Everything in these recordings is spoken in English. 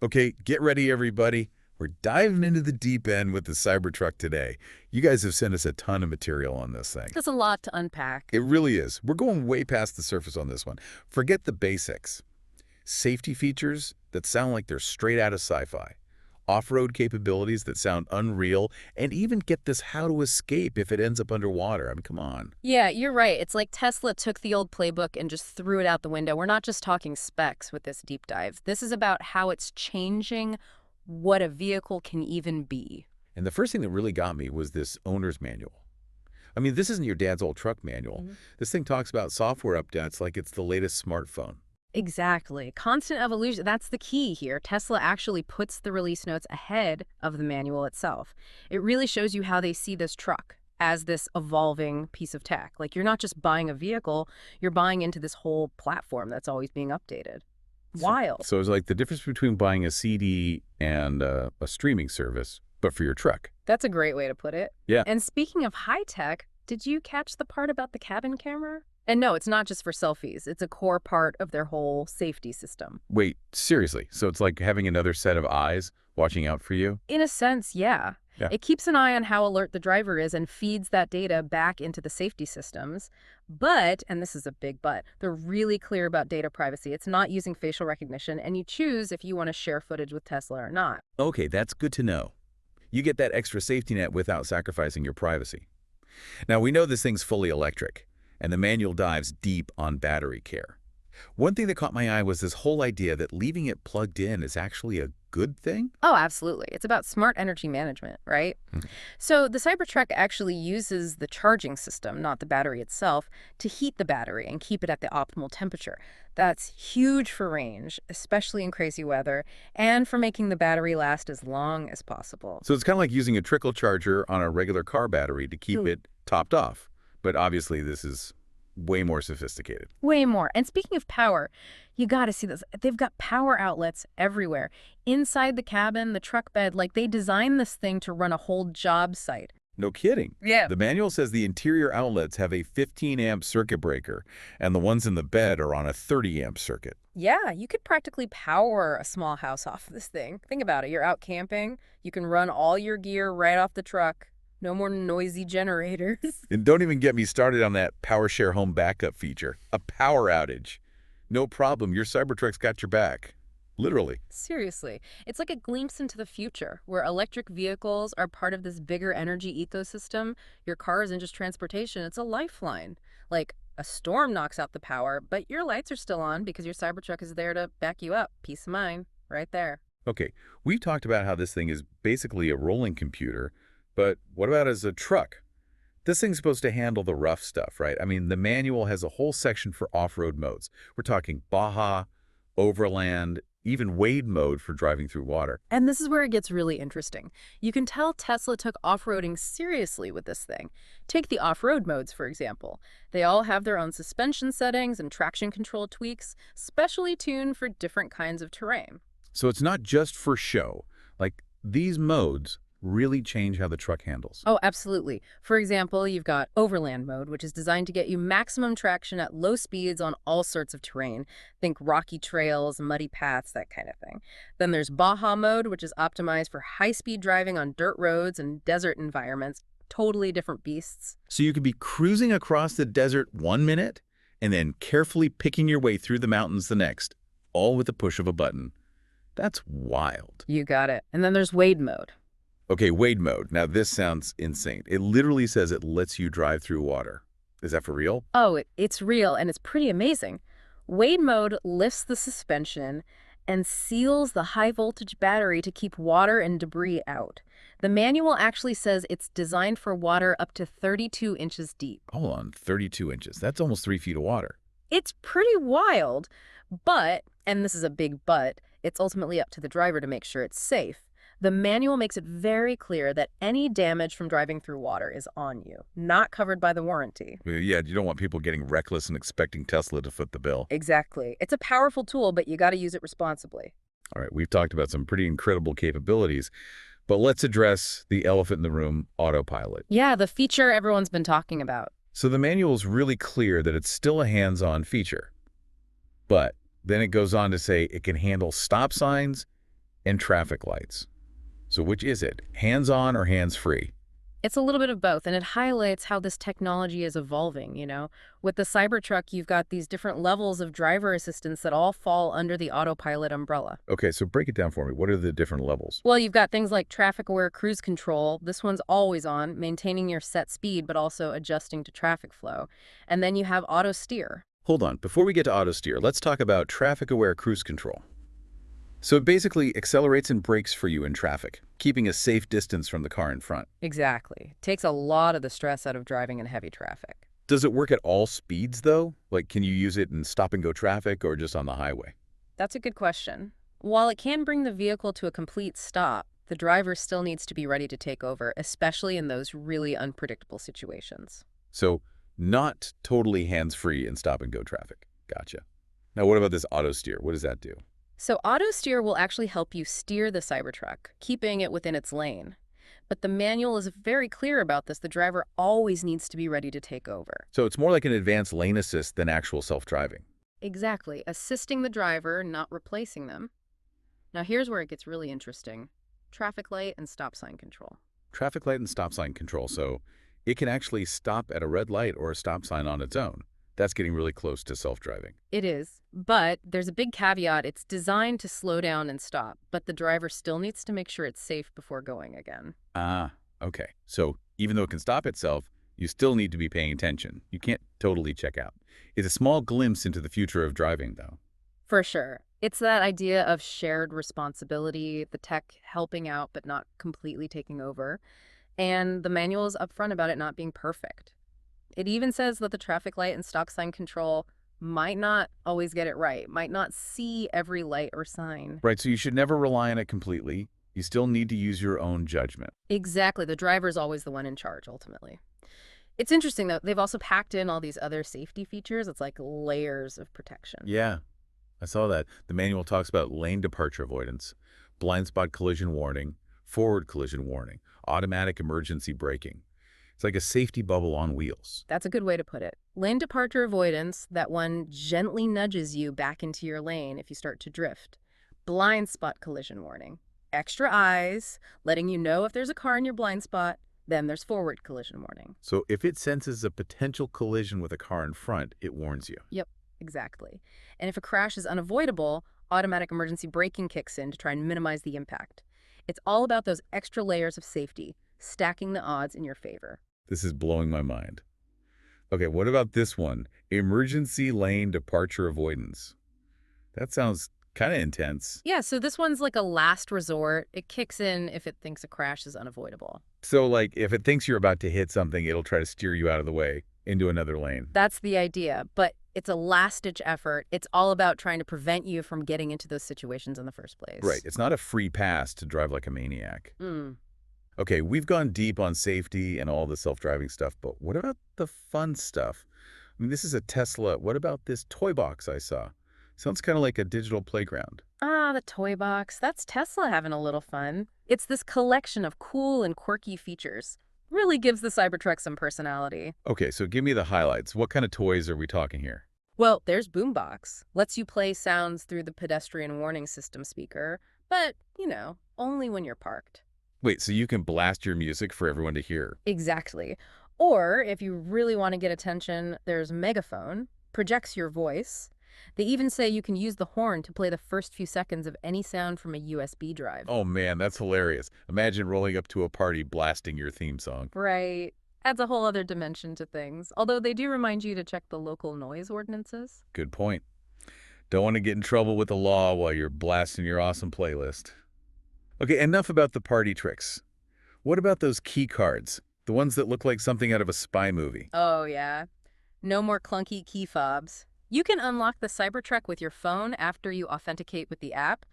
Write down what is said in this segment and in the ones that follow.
Okay, get ready, everybody. We're diving into the deep end with the Cybertruck today. You guys have sent us a ton of material on this thing. There's a lot to unpack. It really is. We're going way past the surface on this one. Forget the basics. Safety features that sound like they're straight out of sci-fi. Off-road capabilities that sound unreal, and even get this how to escape if it ends up underwater. I mean, come on. Yeah, you're right. It's like Tesla took the old playbook and just threw it out the window. We're not just talking specs with this deep dive. This is about how it's changing what a vehicle can even be. And the first thing that really got me was this owner's manual. I mean, this isn't your dad's old truck manual. This thing talks about software updates like it's the latest smartphone. Exactly. Constant evolution, that's the key here. Tesla actually puts the release notes ahead of the manual itself. It really shows you how they see this truck as this evolving piece of tech. Like, you're not just buying a vehicle, you're buying into this whole platform that's always being updated. Wild. So it's like the difference between buying a CD and a streaming service, but for your truck. That's a great way to put it. Yeah. And speaking of high tech, did you catch the part about the cabin camera? And no, it's not just for selfies. It's a core part of their whole safety system. Wait, seriously? So it's like having another set of eyes watching out for you? In a sense, yeah. Yeah. It keeps an eye on how alert the driver is and feeds that data back into the safety systems. But, and this is a big but, they're really clear about data privacy. It's not using facial recognition, and you choose if you want to share footage with Tesla or not. Okay, that's good to know. You get that extra safety net without sacrificing your privacy. Now, we know this thing's fully electric, and the manual dives deep on battery care. One thing that caught my eye was this whole idea that leaving it plugged in is actually a good thing. Oh, absolutely. It's about smart energy management, right? So the Cybertruck actually uses the charging system, not the battery itself, to heat the battery and keep it at the optimal temperature. That's huge for range, especially in crazy weather, and for making the battery last as long as possible. So it's kind of like using a trickle charger on a regular car battery to keep it topped off. But obviously this is way more sophisticated. Way more. And speaking of power, you got to see this. They've got power outlets everywhere. Inside the cabin, the truck bed, like they designed this thing to run a whole job site. No kidding. Yeah. The manual says the interior outlets have a 15-amp circuit breaker, and the ones in the bed are on a 30-amp circuit. Yeah, you could practically power a small house off of this thing. Think about it. You're out camping. You can run all your gear right off the truck. No more noisy generators. And don't even get me started on that PowerShare home backup feature. A power outage. No problem, your Cybertruck's got your back. Literally. Seriously, it's like a glimpse into the future, where electric vehicles are part of this bigger energy ecosystem. Your car isn't just transportation, it's a lifeline. Like, a storm knocks out the power, but your lights are still on because your Cybertruck is there to back you up. Peace of mind, right there. Okay, we've talked about how this thing is basically a rolling computer, but what about as a truck? This thing's supposed to handle the rough stuff, right? I mean, the manual has a whole section for off-road modes. We're talking Baja, Overland, even Wade mode for driving through water. And this is where it gets really interesting. You can tell Tesla took off-roading seriously with this thing. Take the off-road modes, for example. They all have their own suspension settings and traction control tweaks, specially tuned for different kinds of terrain. So it's not just for show. Like, these modes really change how the truck handles. Oh, absolutely. For example, you've got Overland mode, which is designed to get you maximum traction at low speeds on all sorts of terrain. Think rocky trails, muddy paths, that kind of thing. Then there's Baja mode, which is optimized for high-speed driving on dirt roads and desert environments. Totally different beasts. So you could be cruising across the desert 1 minute and then carefully picking your way through the mountains the next, all with the push of a button. That's wild. You got it. And then there's Wade mode. Okay, Wade mode. Now this sounds insane. It literally says it lets you drive through water. Is that for real? Oh, it's real, and it's pretty amazing. Wade mode lifts the suspension and seals the high-voltage battery to keep water and debris out. The manual actually says it's designed for water up to 32 inches deep. Hold on, 32 inches. That's almost 3 feet of water. It's pretty wild, but, and this is a big but, it's ultimately up to the driver to make sure it's safe. The manual makes it very clear that any damage from driving through water is on you, not covered by the warranty. Yeah, you don't want people getting reckless and expecting Tesla to foot the bill. Exactly. It's a powerful tool, but you got to use it responsibly. All right, we've talked about some pretty incredible capabilities, but let's address the elephant in the room, autopilot. Yeah, the feature everyone's been talking about. So the manual is really clear that it's still a hands-on feature. But then it goes on to say it can handle stop signs and traffic lights. So which is it? Hands-on or hands-free? It's a little bit of both, and it highlights how this technology is evolving. With the Cybertruck, you've got these different levels of driver assistance that all fall under the autopilot umbrella. Okay, so break it down for me. What are the different levels? Well, you've got things like traffic-aware cruise control. This one's always on, maintaining your set speed, but also adjusting to traffic flow. And then you have auto steer. Hold on, before we get to auto steer, let's talk about traffic-aware cruise control. So it basically accelerates and brakes for you in traffic, keeping a safe distance from the car in front. Exactly. Takes a lot of the stress out of driving in heavy traffic. Does it work at all speeds, though? Like, can you use it in stop-and-go traffic or just on the highway? That's a good question. While it can bring the vehicle to a complete stop, the driver still needs to be ready to take over, especially in those really unpredictable situations. So not totally hands-free in stop-and-go traffic. Gotcha. Now, what about this auto steer? What does that do? So auto steer will actually help you steer the Cybertruck, keeping it within its lane. But the manual is very clear about this. The driver always needs to be ready to take over. So it's more like an advanced lane assist than actual self-driving. Exactly, assisting the driver, not replacing them. Now here's where it gets really interesting. Traffic light and stop sign control. Traffic light and stop sign control, so it can actually stop at a red light or a stop sign on its own. That's getting really close to self-driving. It is, but there's a big caveat. It's designed to slow down and stop, but the driver still needs to make sure it's safe before going again. Ah, okay. So even though it can stop itself, you still need to be paying attention. You can't totally check out. It's a small glimpse into the future of driving, though. For sure. It's that idea of shared responsibility, the tech helping out but not completely taking over, and the manual is upfront about it not being perfect. It even says that the traffic light and stop sign control might not always get it right, might not see every light or sign. Right, so you should never rely on it completely. You still need to use your own judgment. Exactly. The driver's always the one in charge, ultimately. It's interesting, though. They've also packed in all these other safety features. It's like layers of protection. Yeah, I saw that. The manual talks about lane departure avoidance, blind spot collision warning, forward collision warning, automatic emergency braking. It's like a safety bubble on wheels. That's a good way to put it. Lane departure avoidance, that one gently nudges you back into your lane if you start to drift. Blind spot collision warning. Extra eyes, letting you know if there's a car in your blind spot. Then there's forward collision warning. So if it senses a potential collision with a car in front, it warns you. Yep, exactly. And if a crash is unavoidable, automatic emergency braking kicks in to try and minimize the impact. It's all about those extra layers of safety, stacking the odds in your favor. This is blowing my mind. Okay, what about this one? Emergency lane departure avoidance. That sounds kind of intense. Yeah, so this one's like a last resort. It kicks in if it thinks a crash is unavoidable. So, like, if it thinks you're about to hit something, it'll try to steer you out of the way into another lane. That's the idea, but it's a last-ditch effort. It's all about trying to prevent you from getting into those situations in the first place. Right. It's not a free pass to drive like a maniac. Mm. Okay, we've gone deep on safety and all the self-driving stuff, but what about the fun stuff? I mean, this is a Tesla. What about this toy box I saw? Sounds kind of like a digital playground. Ah, the toy box. That's Tesla having a little fun. It's this collection of cool and quirky features. Really gives the Cybertruck some personality. Okay, so give me the highlights. What kind of toys are we talking here? Well, there's Boombox. Lets you play sounds through the pedestrian warning system speaker, but, only when you're parked. Wait, so you can blast your music for everyone to hear? Exactly. Or, if you really want to get attention, there's Megaphone, projects your voice. They even say you can use the horn to play the first few seconds of any sound from a USB drive. Oh man, that's hilarious. Imagine rolling up to a party blasting your theme song. Right. Adds a whole other dimension to things, although they do remind you to check the local noise ordinances. Good point. Don't want to get in trouble with the law while you're blasting your awesome playlist. Okay, enough about the party tricks. What about those key cards? The ones that look like something out of a spy movie. Oh, yeah. No more clunky key fobs. You can unlock the Cybertruck with your phone after you authenticate with the app,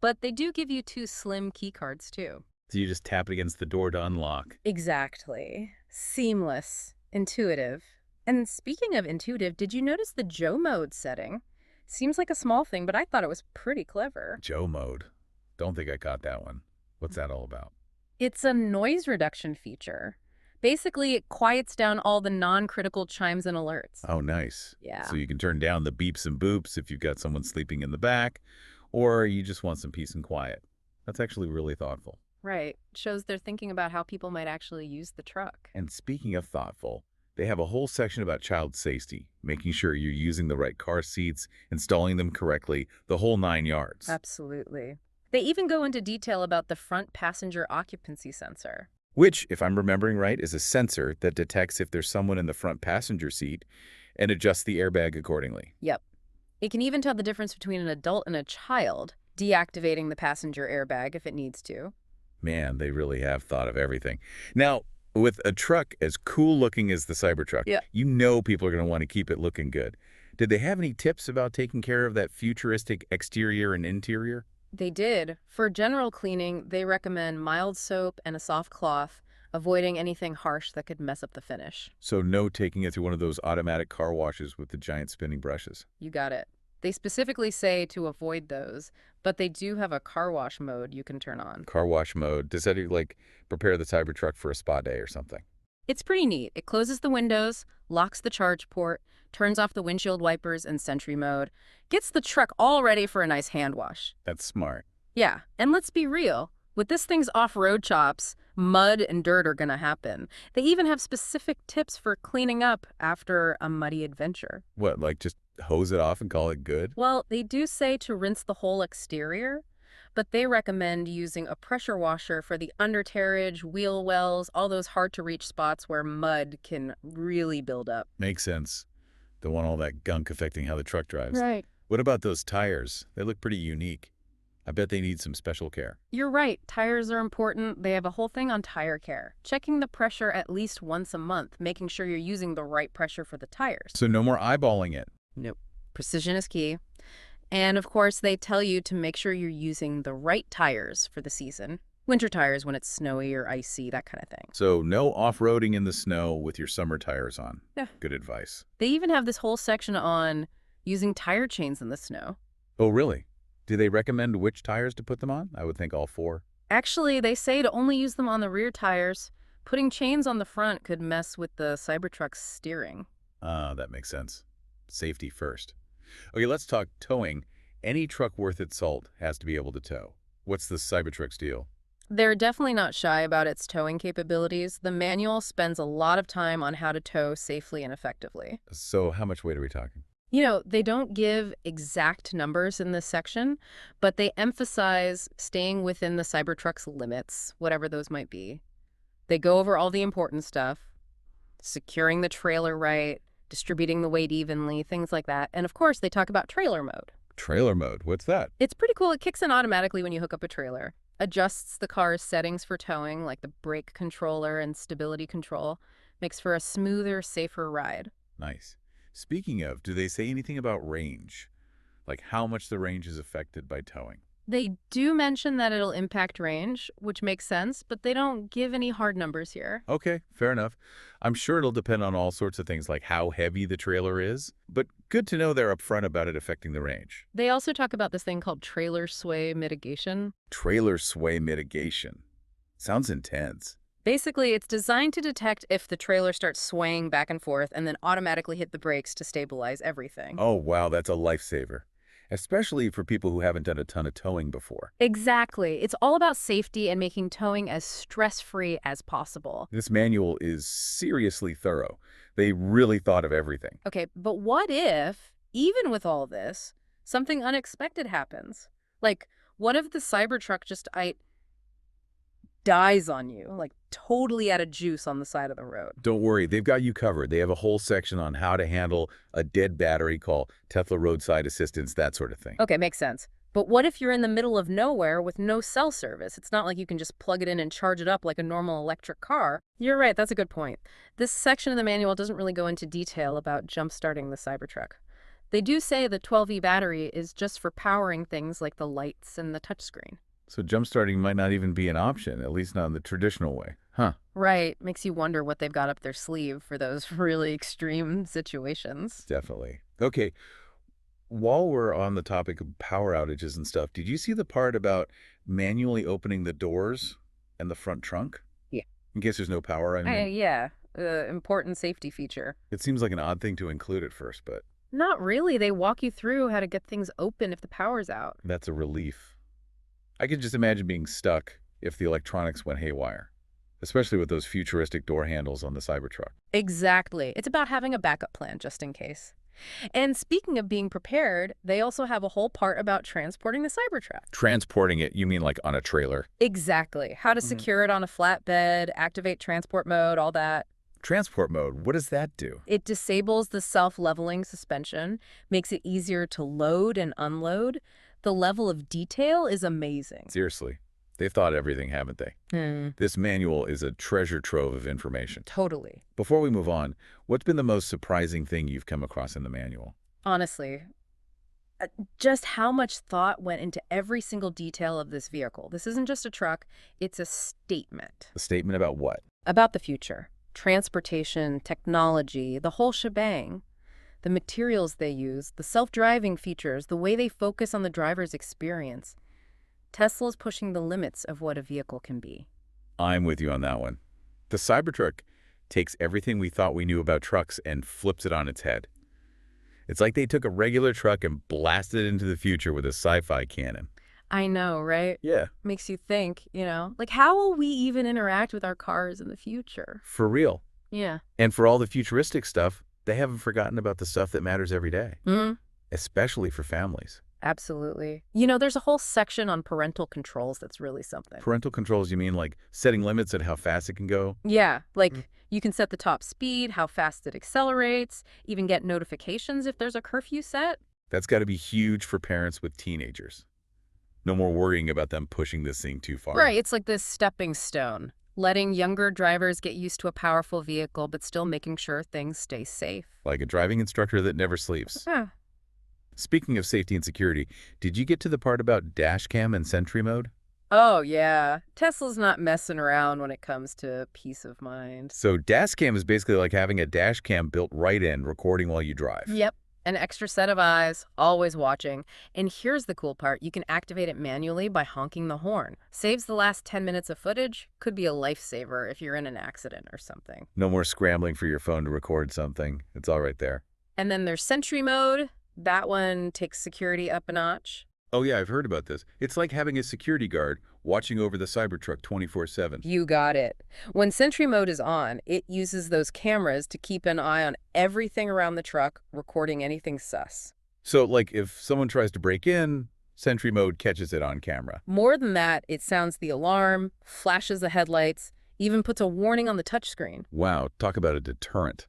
but they do give you 2 slim key cards, too. So you just tap it against the door to unlock. Exactly. Seamless. Intuitive. And speaking of intuitive, did you notice the Joe mode setting? Seems like a small thing, but I thought it was pretty clever. Joe mode. Don't think I caught that one. What's that all about? It's a noise reduction feature. Basically, it quiets down all the non-critical chimes and alerts. Oh, nice. Yeah. So you can turn down the beeps and boops if you've got someone sleeping in the back, or you just want some peace and quiet. That's actually really thoughtful. Right. Shows they're thinking about how people might actually use the truck. And speaking of thoughtful, they have a whole section about child safety, making sure you're using the right car seats, installing them correctly, the whole 9 yards. Absolutely. They even go into detail about the front passenger occupancy sensor. Which, if I'm remembering right, is a sensor that detects if there's someone in the front passenger seat and adjusts the airbag accordingly. Yep. It can even tell the difference between an adult and a child, deactivating the passenger airbag if it needs to. Man, they really have thought of everything. Now, with a truck as cool looking as the Cybertruck, Yeah. you know people are going to want to keep it looking good. Did they have any tips about taking care of that futuristic exterior and interior? They did. For general cleaning, they recommend mild soap and a soft cloth, avoiding anything harsh that could mess up the finish. So no taking it through one of those automatic car washes with the giant spinning brushes. You got it. They specifically say to avoid those, but they do have a car wash mode you can turn on. Car wash mode. Does that like prepare the Cybertruck for a spa day or something? It's pretty neat. It closes the windows, locks the charge port, turns off the windshield wipers in Sentry mode, gets the truck all ready for a nice hand wash. That's smart. Yeah, and let's be real. With this thing's off-road chops, mud and dirt are gonna happen. They even have specific tips for cleaning up after a muddy adventure. What, like just hose it off and call it good? Well, they do say to rinse the whole exterior, but they recommend using a pressure washer for the undercarriage, wheel wells, all those hard-to-reach spots where mud can really build up. Makes sense. Don't want all that gunk affecting how the truck drives. Right. What about those tires? They look pretty unique. I bet they need some special care. You're right. Tires are important. They have a whole thing on tire care. Checking the pressure at least once a month, making sure you're using the right pressure for the tires. So no more eyeballing it. Nope. Precision is key. And of course, they tell you to make sure you're using the right tires for the season. Winter tires when it's snowy or icy, that kind of thing. So no off-roading in the snow with your summer tires on. Yeah. Good advice. They even have this whole section on using tire chains in the snow. Oh, really? Do they recommend which tires to put them on? I would think all four. Actually, they say to only use them on the rear tires. Putting chains on the front could mess with the Cybertruck's steering. That makes sense. Safety first. Okay, let's talk towing. Any truck worth its salt has to be able to tow. What's the Cybertruck's deal? They're definitely not shy about its towing capabilities. The manual spends a lot of time on how to tow safely and effectively. So how much weight are we talking? You know, they don't give exact numbers in this section, but they emphasize staying within the Cybertruck's limits, whatever those might be. They go over all the important stuff, securing the trailer right, distributing the weight evenly, things like that. And of course, they talk about trailer mode. Trailer mode. What's that? It's pretty cool. It kicks in automatically when you hook up a trailer, adjusts the car's settings for towing, like the brake controller and stability control, makes for a smoother, safer ride. Nice. Speaking of, do they say anything about range? Like how much the range is affected by towing? They do mention that it'll impact range, which makes sense, but they don't give any hard numbers here. Okay, fair enough. I'm sure it'll depend on all sorts of things like how heavy the trailer is, but good to know they're upfront about it affecting the range. They also talk about this thing called trailer sway mitigation. Trailer sway mitigation. Sounds intense. Basically, it's designed to detect if the trailer starts swaying back and forth and then automatically hit the brakes to stabilize everything. Oh, wow, that's a lifesaver. Especially for people who haven't done a ton of towing before. Exactly. It's all about safety and making towing as stress-free as possible. This manual is seriously thorough. They really thought of everything. Okay, but what if, even with all this, something unexpected happens? Like, what if the Cybertruck just dies on you, like totally out of juice on the side of the road? Don't worry, they've got you covered. They have a whole section on how to handle a dead battery called Tesla roadside assistance, that sort of thing. Okay, makes sense. But what if you're in the middle of nowhere with no cell service? It's not like you can just plug it in and charge it up like a normal electric car. You're right, that's a good point. This section of the manual doesn't really go into detail about jump-starting the Cybertruck. They do say the 12V battery is just for powering things like the lights and the touchscreen. So jump-starting might not even be an option, at least not in the traditional way. Huh. Right. Makes you wonder what they've got up their sleeve for those really extreme situations. Definitely. Okay, while we're on the topic of power outages and stuff, did you see the part about manually opening the doors and the front trunk? Yeah. In case there's no power, I mean. Yeah. Important safety feature. It seems like an odd thing to include at first, but Not really. They walk you through how to get things open if the power's out. that's a relief. I could just imagine being stuck if the electronics went haywire, especially with those futuristic door handles on the Cybertruck. Exactly. It's about having a backup plan just in case. And speaking of being prepared, they also have a whole part about transporting the Cybertruck. Transporting it, you mean like on a trailer? Exactly. How to secure it on a flatbed, activate transport mode, all that. Transport mode, what does that do? It disables the self-leveling suspension, makes it easier to load and unload. The level of detail is amazing. Seriously, they've thought everything, haven't they? This manual is a treasure trove of information. Totally. Before we move on, what's been the most surprising thing you've come across in the manual? Honestly, just how much thought went into every single detail of this vehicle. This isn't just a truck, it's a statement A statement about what? about the future. Transportation, technology, the whole shebang. The materials they use, the self-driving features, the way they focus on the driver's experience. Tesla's pushing the limits of what a vehicle can be. I'm with you on that one. The Cybertruck takes everything we thought we knew about trucks and flips it on its head. It's like they took a regular truck and blasted it into the future with a sci-fi cannon. I know, right? Yeah. Makes you think, like how will we even interact with our cars in the future? For real. Yeah. And for all the futuristic stuff, they haven't forgotten about the stuff that matters every day, especially for families. Absolutely. There's a whole section on parental controls that's really something. Parental controls, you mean like setting limits at how fast it can go? Yeah, like you can set the top speed, how fast it accelerates, even get notifications if there's a curfew set. That's got to be huge for parents with teenagers. No more worrying about them pushing this thing too far. Right, it's like this stepping stone, letting younger drivers get used to a powerful vehicle but still making sure things stay safe. Like a driving instructor that never sleeps. Huh. Speaking of safety and security, did you get to the part about dash cam and sentry mode? Oh, yeah. Tesla's not messing around when it comes to peace of mind. So dash cam is basically like having a dash cam built right in, recording while you drive. Yep. An extra set of eyes, always watching. And here's the cool part. You can activate it manually by honking the horn. Saves the last 10 minutes of footage. Could be a lifesaver if you're in an accident or something. No more scrambling for your phone to record something. It's all right there. And then there's Sentry mode. That one takes security up a notch. Oh yeah, I've heard about this. It's like having a security guard watching over the Cybertruck 24/7. You got it. When Sentry mode is on, it uses those cameras to keep an eye on everything around the truck, recording anything sus. So like if someone tries to break in, Sentry mode catches it on camera. More than that, it sounds the alarm, flashes the headlights, even puts a warning on the touchscreen. Wow, talk about a deterrent.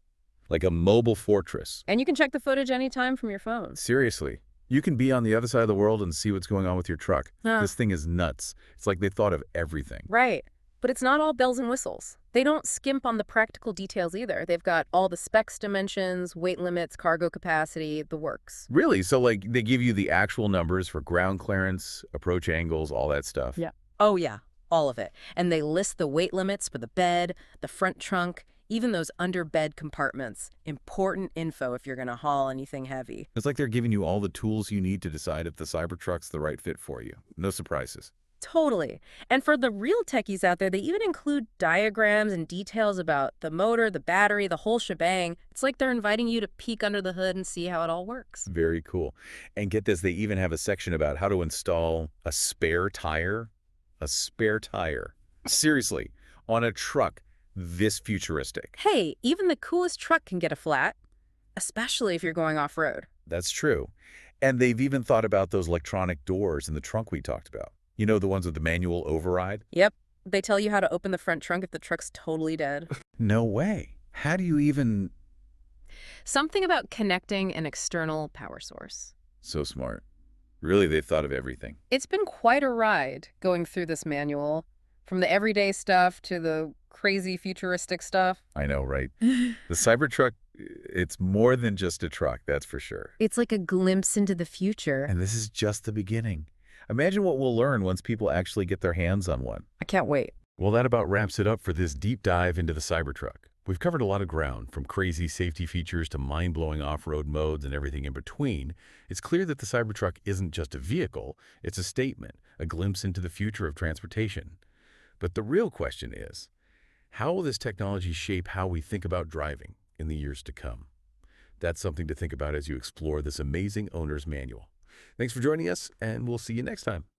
Like a mobile fortress. And you can check the footage anytime from your phone. Seriously. You can be on the other side of the world and see what's going on with your truck. Huh. This thing is nuts. It's like they thought of everything. Right. But it's not all bells and whistles. They don't skimp on the practical details either. They've got all the specs dimensions, weight limits, cargo capacity, the works. Really? So like they give you the actual numbers for ground clearance, approach angles, all that stuff? Yeah. Oh, yeah. All of it. And they list the weight limits for the bed, the front trunk, even those under-bed compartments. Important info if you're going to haul anything heavy. It's like they're giving you all the tools you need to decide if the Cybertruck's the right fit for you. No surprises. Totally. And for the real techies out there, they even include diagrams and details about the motor, the battery, the whole shebang. It's like they're inviting you to peek under the hood and see how it all works. Very cool. And get this, they even have a section about how to install a spare tire. A spare tire. Seriously, on a truck this futuristic. Hey, even the coolest truck can get a flat, especially if you're going off-road. That's true. And they've even thought about those electronic doors in the trunk we talked about. You know, the ones with the manual override? Yep. They tell you how to open the front trunk if the truck's totally dead. No way. How do you even... Something about connecting an external power source. So smart. Really, they've thought of everything. It's been quite a ride going through this manual, from the everyday stuff to the crazy futuristic stuff. I know, right? The Cybertruck, it's more than just a truck, that's for sure. It's like a glimpse into the future. And this is just the beginning. Imagine what we'll learn once people actually get their hands on one. I can't wait. Well, that about wraps it up for this deep dive into the Cybertruck. We've covered a lot of ground, from crazy safety features to mind-blowing off-road modes and everything in between. It's clear that the Cybertruck isn't just a vehicle, it's a statement, a glimpse into the future of transportation. But the real question is, how will this technology shape how we think about driving in the years to come? That's something to think about as you explore this amazing owner's manual. Thanks for joining us, and we'll see you next time.